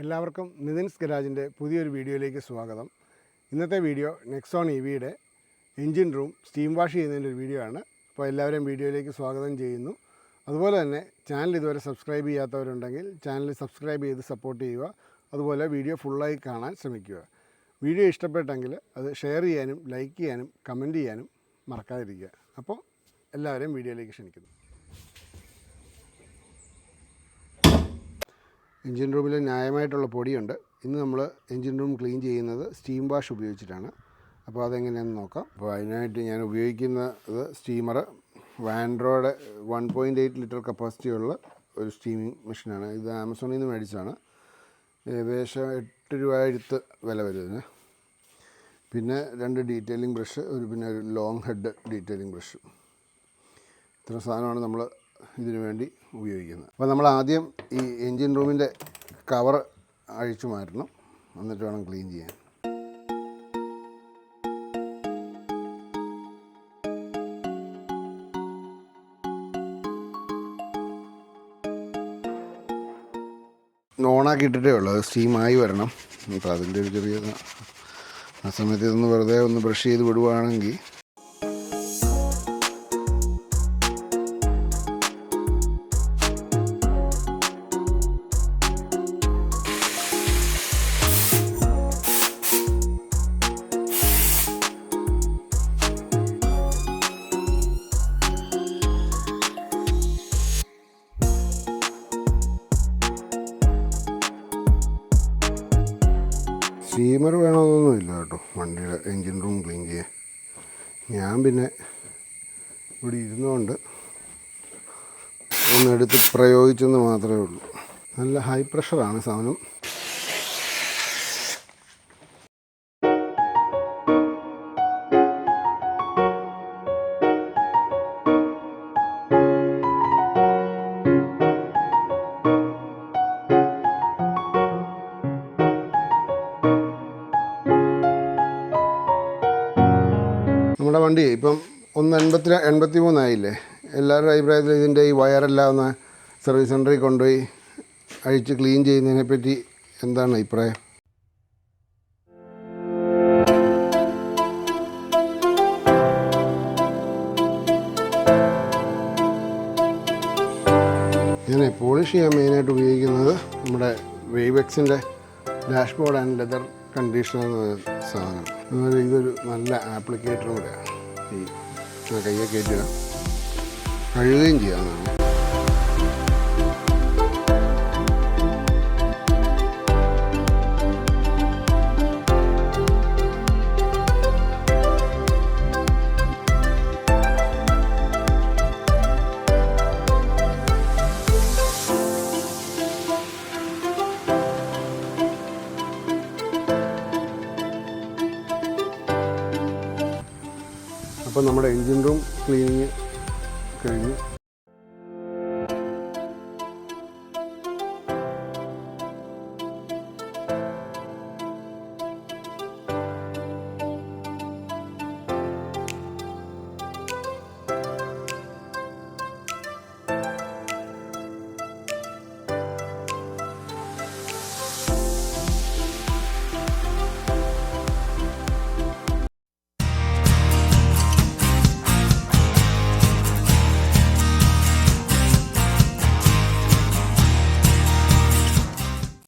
എല്ലാവർക്കും നിതിൻസ് ഗരാജിൻ്റെ പുതിയൊരു വീഡിയോയിലേക്ക് സ്വാഗതം. ഇന്നത്തെ വീഡിയോ നെക്സോൺ EVയുടെ എൻജിൻ റൂം സ്റ്റീം വാഷ് ചെയ്യുന്നതിൻ്റെ ഒരു വീഡിയോ ആണ്. അപ്പോൾ എല്ലാവരെയും വീഡിയോയിലേക്ക് സ്വാഗതം ചെയ്യുന്നു. അതുപോലെ തന്നെ ചാനൽ ഇതുവരെ സബ്സ്ക്രൈബ് ചെയ്യാത്തവരുണ്ടെങ്കിൽ ചാനൽ സബ്സ്ക്രൈബ് ചെയ്ത് സപ്പോർട്ട് ചെയ്യുക. അതുപോലെ വീഡിയോ ഫുള്ളായി കാണാൻ ശ്രമിക്കുക. വീഡിയോ ഇഷ്ടപ്പെട്ടെങ്കിൽ അത് ഷെയർ ചെയ്യാനും ലൈക്ക് ചെയ്യാനും കമൻറ്റ് ചെയ്യാനും മറക്കാതിരിക്കുക. അപ്പോൾ എല്ലാവരെയും വീഡിയോയിലേക്ക് ക്ഷണിക്കുന്നു. എൻജിൻ റൂമിൽ ന്യായമായിട്ടുള്ള പൊടിയുണ്ട്. ഇന്ന് നമ്മൾ എൻജിൻ റൂം ക്ലീൻ ചെയ്യുന്നത് സ്റ്റീം വാഷ് ഉപയോഗിച്ചിട്ടാണ്. അപ്പോൾ അതെങ്ങനെയാണെന്ന് നോക്കാം. അപ്പോൾ അതിനായിട്ട് ഞാൻ ഉപയോഗിക്കുന്നത് സ്റ്റീമർ വാൻഡ്രോയുടെ 1.8 ലിറ്റർ കപ്പാസിറ്റിയുള്ള ഒരു സ്റ്റീമിങ് മെഷീനാണ്. ഇത് ആമസോണിൽ നിന്ന് മേടിച്ചാണ്. ഏകദേശം 8 രൂപ അടുത്ത് വില വരുന്നത്. പിന്നെ 2 ഡീറ്റെയിലിംഗ് ബ്രഷ്, പിന്നെ ഒരു ലോങ് ഹെഡ് ഡീറ്റെയിലിംഗ് ബ്രഷ്. ഇത്ര സാധനമാണ് നമ്മൾ ഇതിനു വേണ്ടി ഉപയോഗിക്കുന്നത്. അപ്പോൾ നമ്മൾ ആദ്യം ഈ എൻജിൻ റൂമിൻ്റെ കവർ അഴിച്ചു മാറ്റണം, എന്നിട്ട് വേണം ക്ലീൻ ചെയ്യാൻ. ഓണാക്കി ഇട്ടിട്ടേ ഉള്ളൂ, അത് സ്റ്റീമായി വരണം. അപ്പോൾ അതിൻ്റെ ഒരു ചെറിയ ആ സമയത്ത് ഇതൊന്ന് വെറുതെ ഒന്ന് ബ്രഷ് ചെയ്ത് വിടുവാണെങ്കിൽ സ്റ്റീമർ വേണമെന്നൊന്നുമില്ല കേട്ടോ വണ്ടിയുടെ എൻജിൻ റൂം ക്ലീൻ ചെയ്യാൻ. ഞാൻ പിന്നെ ഇവിടെ ഇരുന്നുകൊണ്ട് ഒന്നെടുത്ത് പ്രയോഗിച്ചെന്ന് മാത്രമേ ഉള്ളൂ. നല്ല ഹൈ പ്രഷറാണ് സാധനം. നമ്മുടെ വണ്ടി ഇപ്പം 1.83 ആയില്ലേ. എല്ലാവരുടെ അഭിപ്രായത്തിൽ ഇതിൻ്റെ ഈ വയറെല്ലാം ഒന്ന് സർവീസ് സെൻ്ററിൽ കൊണ്ടുപോയി അഴിച്ച് ക്ലീൻ ചെയ്യുന്നതിനെപ്പറ്റി എന്താണ് അഭിപ്രായം? ഞാൻ പോളിഷ് ചെയ്യാൻ മെയിനായിട്ട് ഉപയോഗിക്കുന്നത് നമ്മുടെ വേവെക്സിൻ്റെ ഡാഷ്ബോർഡ് ആൻഡ് ലെതർ കണ്ടീഷണർ എന്ന സാധനം. അതുപോലെ ഇതൊരു നല്ല ആപ്ലിക്കേറ്ററും കൂടെയാണ്. ഈ കയ്യെ കയറ്റുക, കഴുകുകയും ചെയ്യാവുന്നതാണ്. അപ്പോൾ നമ്മുടെ എൻജിൻ റൂം ക്ലീനിങ് കഴിഞ്ഞു.